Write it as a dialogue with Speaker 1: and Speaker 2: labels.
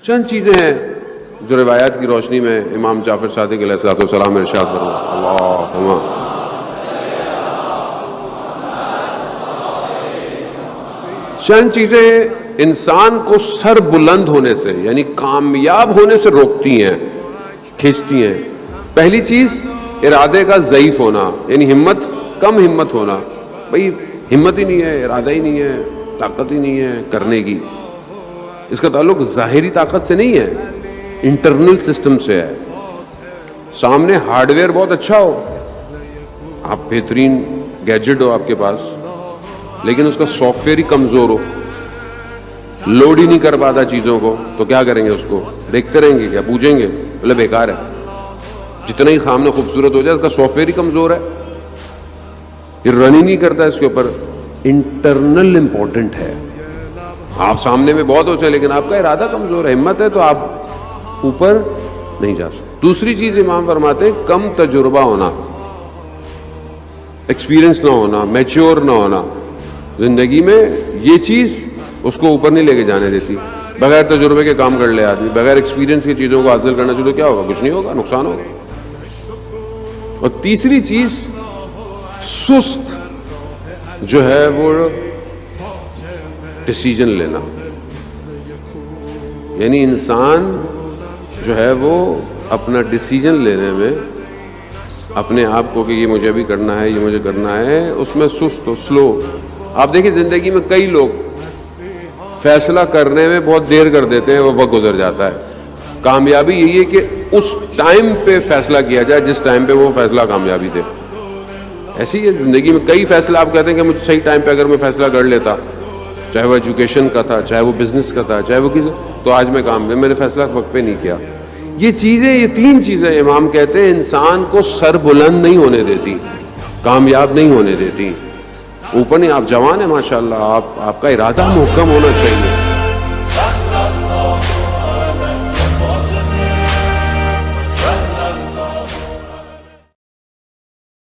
Speaker 1: چند چیزیں ہیں جو روایات کی روشنی میں امام جعفر صادق علیہ السلام ارشاد فرماتے ہیں. اللہم چند چیزیں انسان کو سر بلند ہونے سے یعنی کامیاب ہونے سے روکتی ہیں، کھینچتی ہیں. پہلی چیز ارادے کا ضعیف ہونا، یعنی کم ہمت ہونا. بھئی ہمت ہی نہیں ہے، ارادہ ہی نہیں ہے، طاقت ہی نہیں ہے کرنے کی. اس کا تعلق ظاہری طاقت سے نہیں ہے، انٹرنل سسٹم سے ہے. سامنے ہارڈ ویئر بہت اچھا ہو، آپ بہترین گیجٹ ہو آپ کے پاس، لیکن اس کا سافٹ ویئر ہی کمزور ہو، لوڈ ہی نہیں کر پاتا چیزوں کو، تو کیا کریں گے؟ اس کو دیکھتے رہیں گے، کیا پوچھیں گے؟ بولے بیکار ہے. جتنا ہی سامنے خوبصورت ہو جائے، اس کا سافٹ ویئر ہی کمزور ہے، یہ رن ہی نہیں کرتا. اس کے اوپر انٹرنل امپورٹنٹ ہے. آپ سامنے میں بہت ہوتے ہیں لیکن آپ کا ارادہ کمزور ہے، ہمت ہے تو آپ اوپر نہیں جا سکتے. دوسری چیز امام فرماتے ہیں کم تجربہ ہونا، ایکسپیرئنس نہ ہونا، میچور نہ ہونا. زندگی میں یہ چیز اس کو اوپر نہیں لے کے جانے دیتی. بغیر تجربے کے کام کر لے آدمی، بغیر ایکسپیرئنس کی چیزوں کو حاصل کرنا چاہیے تو کیا ہوگا؟ کچھ نہیں ہوگا، نقصان ہوگا. اور تیسری چیز سست جو ہے وہ ڈیسیجن لینا، یعنی انسان جو ہے وہ اپنا ڈیسیجن لینے میں اپنے آپ کو کہ یہ مجھے بھی کرنا ہے، یہ مجھے کرنا ہے، اس میں سست ہو، سلو. آپ دیکھیں زندگی میں کئی لوگ فیصلہ کرنے میں بہت دیر کر دیتے ہیں، وہ وقت گزر جاتا ہے. کامیابی یہی ہے کہ اس ٹائم پہ فیصلہ کیا جائے جس ٹائم پہ وہ فیصلہ کامیابی دے. ایسی ہے زندگی میں کئی فیصلہ آپ کہتے ہیں کہ مجھے صحیح ٹائم پہ اگر میں فیصلہ کر لیتا، چاہے وہ ایجوکیشن کا تھا، چاہے وہ بزنس کا تھا، چاہے وہ کسی، تو آج میں کامیاب، میں نے فیصلہ وقت پہ نہیں کیا. یہ چیزیں، یہ تین چیزیں امام کہتے ہیں انسان کو سر بلند نہیں ہونے دیتی، کامیاب نہیں ہونے دیتی. اوپر نہیں، آپ جوان ہیں ماشاءاللہ، آپ کا ارادہ محکم ہونا چاہیے.